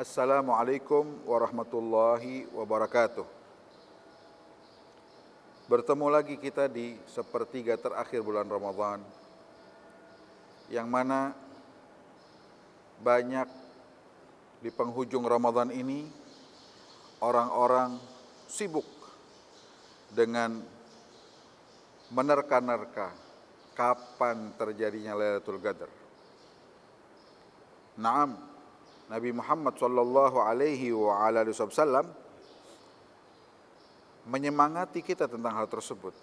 Assalamualaikum warahmatullahi wabarakatuh. Bertemu lagi kita di sepertiga terakhir bulan Ramadan, yang mana banyak di penghujung Ramadan ini orang-orang sibuk dengan menerka-nerka kapan terjadinya Lailatul Qadar. Naam, Nabi Muhammad sallallahu alaihi wa ala alihi wasallam menyemangati kita tentang hal tersebut.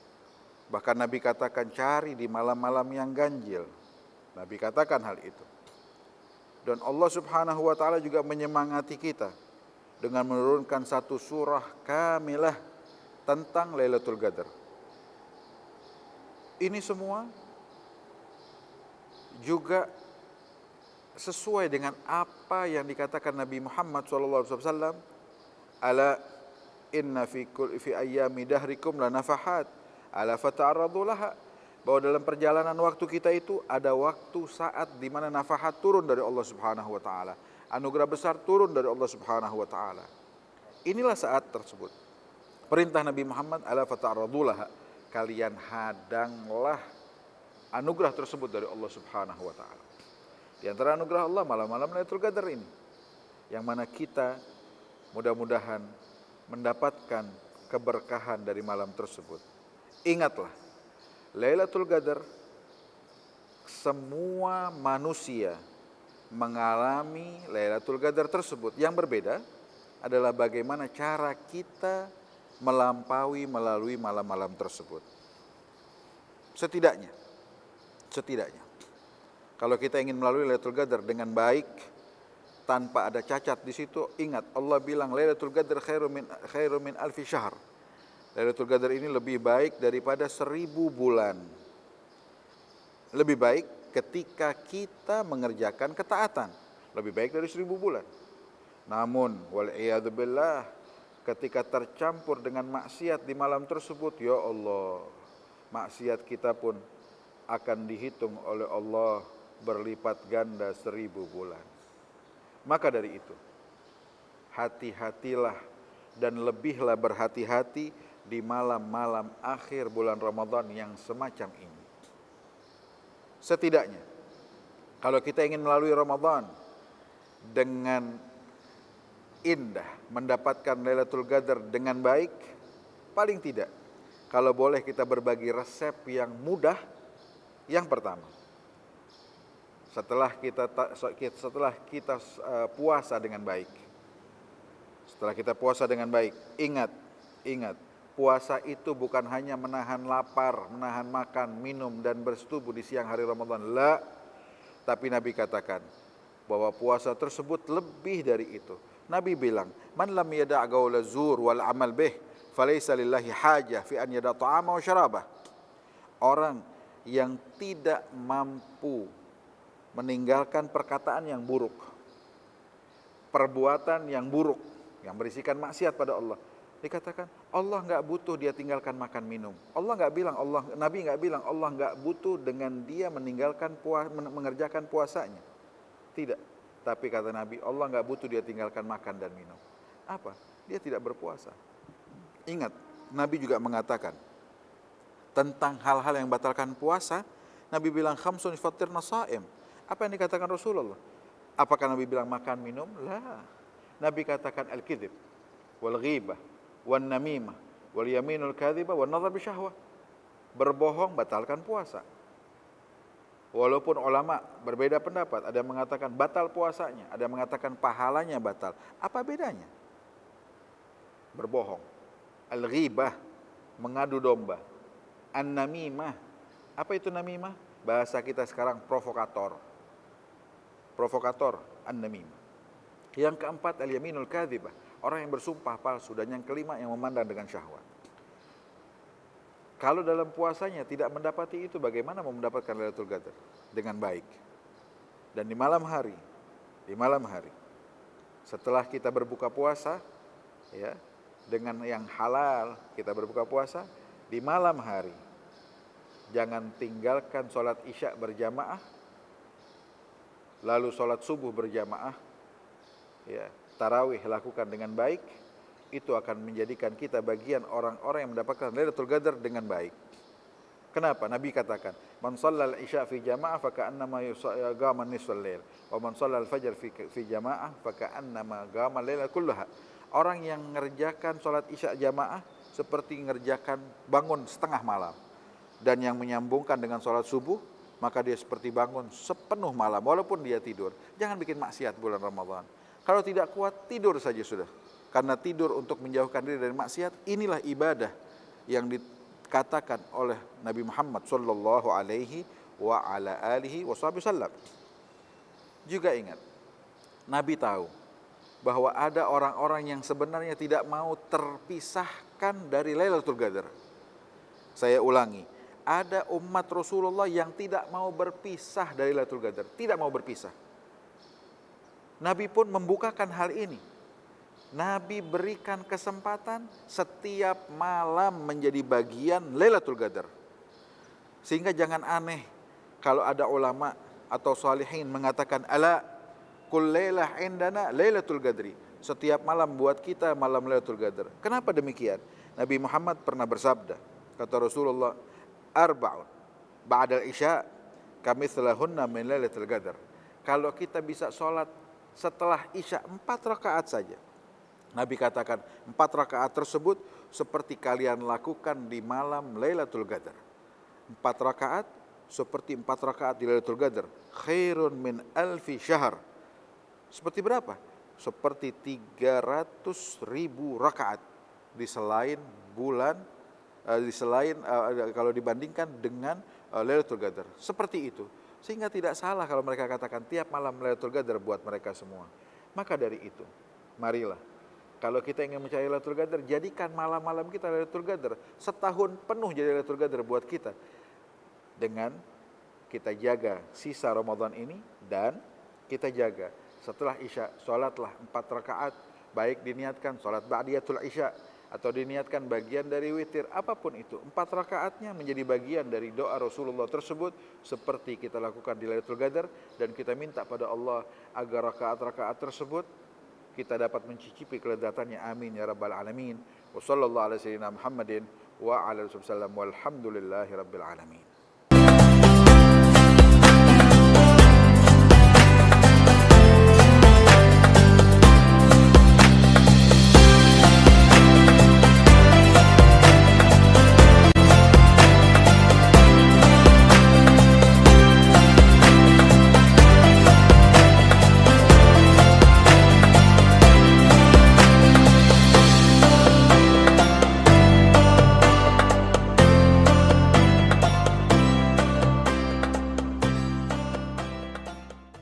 Bahkan Nabi katakan cari di malam-malam yang ganjil. Nabi katakan hal itu. Dan Allah Subhanahu wa taala juga menyemangati kita dengan menurunkan satu surah kamilah tentang Lailatul Qadar. Ini semua juga sesuai dengan apa yang dikatakan Nabi Muhammad SAW. Ala inna fi ayyami dahrikum la nafahat ala fata'arradu laha. Bahwa dalam perjalanan waktu kita itu ada waktu saat di mana nafahat turun dari Allah Subhanahu wa taala. Anugerah besar turun dari Allah Subhanahu wa taala. Inilah saat tersebut. Perintah Nabi Muhammad ala fata'arradu laha. Kalian hadanglah anugerah tersebut dari Allah Subhanahu wa taala. Di antara anugerah Allah malam-malam Lailatul Qadar ini, yang mana kita mudah-mudahan mendapatkan keberkahan dari malam tersebut. Ingatlah, Lailatul Qadar semua manusia mengalami Lailatul Qadar tersebut. Yang berbeda adalah bagaimana cara kita melalui malam-malam tersebut. Setidaknya kalau kita ingin melalui Lailatul Qadar dengan baik, tanpa ada cacat di situ, ingat Allah bilang Lailatul Qadar khairum min alfi syahr. Lailatul Qadar ini lebih baik daripada 1000 bulan. Lebih baik ketika kita mengerjakan ketaatan, lebih baik dari 1000 bulan. Namun wal'iyadu billah, ketika tercampur dengan maksiat di malam tersebut, ya Allah, maksiat kita pun akan dihitung oleh Allah berlipat ganda 1000 bulan. Maka dari itu, hati-hatilah dan lebihlah berhati-hati di malam-malam akhir bulan Ramadan yang semacam ini. Setidaknya, kalau kita ingin melalui Ramadan dengan indah, mendapatkan Lailatul Qadar dengan baik, paling tidak, kalau boleh kita berbagi resep yang mudah. Yang pertama, setelah kita puasa dengan baik, ingat, puasa itu bukan hanya menahan lapar, menahan makan, minum dan bersetubuh di siang hari Ramadan. La, tapi Nabi katakan bahwa puasa tersebut lebih dari itu. Nabi bilang, "Man lam yada' qaula zur wal amal bih, falaysa lillahi hajah fi an yada' ta'ama wa syarabah." Orang yang tidak mampu meninggalkan perkataan yang buruk, perbuatan yang buruk, yang berisikan maksiat pada Allah, dikatakan Allah nggak butuh dia tinggalkan makan minum. Nabi nggak bilang Allah nggak butuh dengan dia mengerjakan puasanya. Tidak. Tapi kata Nabi, Allah nggak butuh dia tinggalkan makan dan minum. Apa? Dia tidak berpuasa. Ingat, Nabi juga mengatakan tentang hal-hal yang batalkan puasa. Nabi bilang khamsun yufattirna sha'im. Apa yang dikatakan Rasulullah? Apakah Nabi bilang makan minum? La. Nabi katakan al-kidhib wal ghibah wan namimah wal yaminul kadhibah wan nazar bisyahwah. Berbohong batalkan puasa. Walaupun ulama berbeda pendapat, ada yang mengatakan batal puasanya, ada yang mengatakan pahalanya batal. Apa bedanya? Berbohong, al-ghibah, mengadu domba, an-namimah. Apa itu namimah? Bahasa kita sekarang provokator. An-namimah. Yang keempat, al-yaminul kadhibah, orang yang bersumpah palsu. Dan yang kelima, yang memandang dengan syahwat. Kalau dalam puasanya tidak mendapati itu, bagaimana mau mendapatkan Lailatul Qadar dengan baik? Dan di malam hari, setelah kita berbuka puasa, ya, dengan yang halal kita berbuka puasa, di malam hari, jangan tinggalkan sholat isya berjamaah, lalu sholat subuh berjamaah, ya, tarawih lakukan dengan baik, itu akan menjadikan kita bagian orang-orang yang mendapatkan Lailatul Qadar dengan baik. Kenapa? Nabi katakan, "Man shallal isya fi jamaah faka'annama qama nisfal lail, wa man shallal fajr fi jamaah faka'annama qama laila kullaha." Orang yang mengerjakan salat isya jamaah seperti mengerjakan bangun setengah malam, dan yang menyambungkan dengan salat subuh, maka dia seperti bangun sepenuh malam walaupun dia tidur. Jangan bikin maksiat bulan Ramadan. Kalau tidak kuat, tidur saja sudah. Karena tidur untuk menjauhkan diri dari maksiat, inilah ibadah yang dikatakan oleh Nabi Muhammad sallallahu alaihi wa ala alihi wasallam. Juga ingat, Nabi tahu bahwa ada orang-orang yang sebenarnya tidak mau terpisahkan dari Lailatul Qadar. Saya ulangi, ada umat Rasulullah yang tidak mau berpisah dari Lailatul Qadar, tidak mau berpisah. Nabi pun membukakan hal ini. Nabi berikan kesempatan setiap malam menjadi bagian Lailatul Qadar. Sehingga jangan aneh kalau ada ulama atau salihin mengatakan, ala kul lailah indana Lailatul Qadri. Setiap malam buat kita malam Lailatul Qadar. Kenapa demikian? Nabi Muhammad pernah bersabda, kata Rasulullah, arba'un ba'dal isya kamithlahunna min Lailatul Qadar. Kalau kita bisa sholat setelah isya 4 rakaat saja, Nabi katakan 4 rakaat tersebut seperti kalian lakukan di malam Lailatul Qadar. 4 rakaat seperti 4 rakaat di Lailatul Qadar. Khairun min alfi syahr. Seperti berapa? Seperti 300.000 rakaat di selain bulan, kalau dibandingkan dengan Lailatul Qadar. Seperti itu. Sehingga tidak salah kalau mereka katakan tiap malam Lailatul Qadar buat mereka semua. Maka dari itu, marilah, kalau kita ingin mencari Lailatul Qadar, jadikan malam-malam kita Lailatul Qadar. Setahun penuh jadi Lailatul Qadar buat kita. Dengan kita jaga sisa Ramadan ini, dan kita jaga setelah isya, sholatlah 4 rakaat. Baik diniatkan sholat ba'diyatul isya, atau diniatkan bagian dari witir, apapun itu. 4 rakaatnya menjadi bagian dari doa Rasulullah tersebut, seperti kita lakukan di Lailatul Qadar. Dan kita minta pada Allah agar rakaat-rakaat tersebut kita dapat mencicipi kelezatannya. Amin ya rabbal alamin. Wa sallallahu ala sayyidina Muhammadin wa ala alihi wasallam walhamdulillahi rabbil alamin.